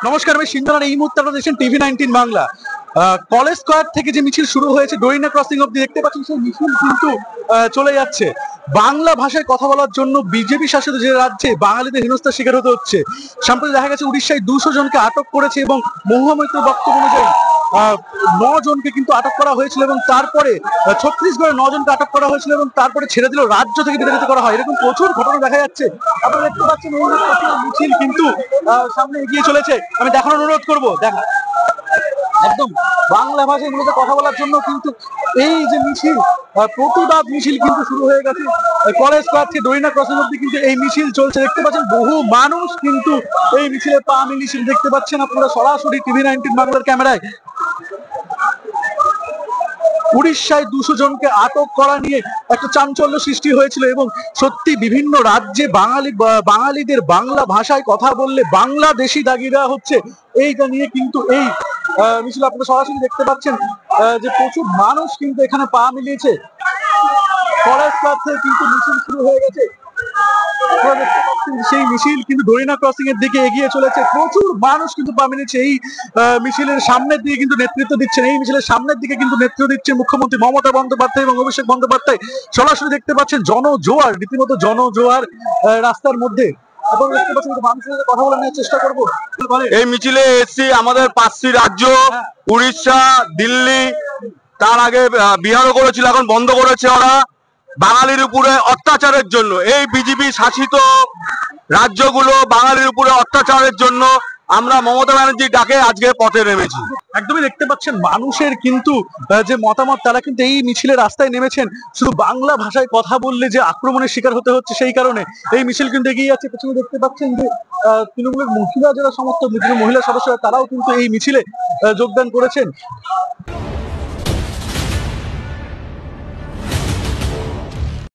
নমস্কার, আমি সিন্ধুরার। এই মুহূর্তে আপনারা দেখছেন টিভি-19 বাংলা। কলেজ স্কয়ার থেকে যে মিছিল শুরু হয়েছে ডোরিনা ক্রসিং অব্দি দেখতে পাচ্ছেন, সেই মিছিল কিন্তু চলে যাচ্ছে। বাংলা ভাষায় কথা বলার জন্য বিজেপি শাসিত যে রাজ্যে বাঙালিদের হেনস্থার শিকার হতে হচ্ছে। সম্প্রতি দেখা গেছে উড়িষ্যায় 200 জনকে আটক করেছে এবং মহুয়া মৈত্রের বক্তব্য অনুযায়ী 9 জনকে কিন্তু আটক করা হয়েছিল এবং তারপরে ছত্তিশগড়ে 9 জনকে আটক করা হয়েছিল এবং তারপরে ছেড়ে দিল, রাজ্য থেকে বিতাড়িত করা হয়। এরকম প্রচুর ঘটনা দেখা যাচ্ছে। আপনারা দেখতে পাচ্ছেন এই মিছিল কিন্তু সামনে এগিয়ে চলেছে। আমি দেখানোর অনুরোধ করবো, দেখা একদম বাংলা ভাষায় মূলত কথা বলার জন্য কিন্তু এই যে মিছিল, প্রতিবাদ মিছিল কিন্তু শুরু হয়ে গেছে। কলেজ স্কয়ার থেকে ডোরিনা ক্রসিং অব্দি কিন্তু এই মিছিল চলছে। দেখতে পাচ্ছেন বহু মানুষ কিন্তু এই মিছিলে পা মিলিয়েছে। দেখতে পাচ্ছেন আপনারা সরাসরি টিভি-19 বাংলার ক্যামেরায়। উড়িষ্যায় 200 জনকে আটক করা নিয়ে একটা চাঞ্চল্য সৃষ্টি হয়েছিল এবং সত্যি বিভিন্ন রাজ্যে বাঙালিদের বাংলা ভাষায় কথা বললে বাংলাদেশি দাগিয়ে দেওয়া হচ্ছে, এইটা নিয়ে কিন্তু এই মিছিল আপনারা সরাসরি দেখতে পাচ্ছেন যে প্রচুর মানুষ কিন্তু এখানে পা মিলিয়েছে। কলেজ ক্লাব থেকে কিন্তু মিছিল শুরু হয়ে গেছে। সেই মিছিল কিন্তু ডোরিনা ক্রসিং এর দিকে এগিয়ে চলেছে। প্রচুর মানুষ কিন্তু পা মিলিয়েছে। এই মিছিলের সামনের দিকে কিন্তু নেতৃত্ব দিচ্ছেন, এই মিছিলের সামনের দিকে কিন্তু নেতৃত্ব দিচ্ছেন মুখ্যমন্ত্রী মমতা বন্দ্যোপাধ্যায় এবং অভিষেক বন্দ্যোপাধ্যায়। সরাসরি দেখতে পাচ্ছেন জনজোয়ার, রীতিমতো জনজোয়ার রাস্তার মধ্যে। মানুষের সাথে কথা বলার চেষ্টা করবো। এই মিছিলে এসছি আমাদের 5টি রাজ্য, উড়িষ্যা, দিল্লি, তার আগে বিহারও করেছিল, এখন বন্ধ করেছে ওরা বাঙালির উপরে অত্যাচারের জন্য। এই বিজেপি শাসিত রাজ্যগুলো বাঙালির উপরে অত্যাচারের জন্য আমরা মমতা ব্যানার্জির ডাকে আজকে পথে নেমেছি। একদমই দেখতে পাচ্ছেন মানুষের কিন্তু যে মতামত, তারা কিন্তু এই মিছিলে রাস্তায় নেমেছেন শুধু বাংলা ভাষায় কথা বললে যে আক্রমণের শিকার হতে হচ্ছে সেই কারণে এই মিছিল কিন্তু এগিয়ে যাচ্ছে। পেছনে দেখতে পাচ্ছেন যে তৃণমূলের মহিলা যারা সমর্থক, মহিলা সদস্যরা, তারাও কিন্তু এই মিছিলে যোগদান করেছেন।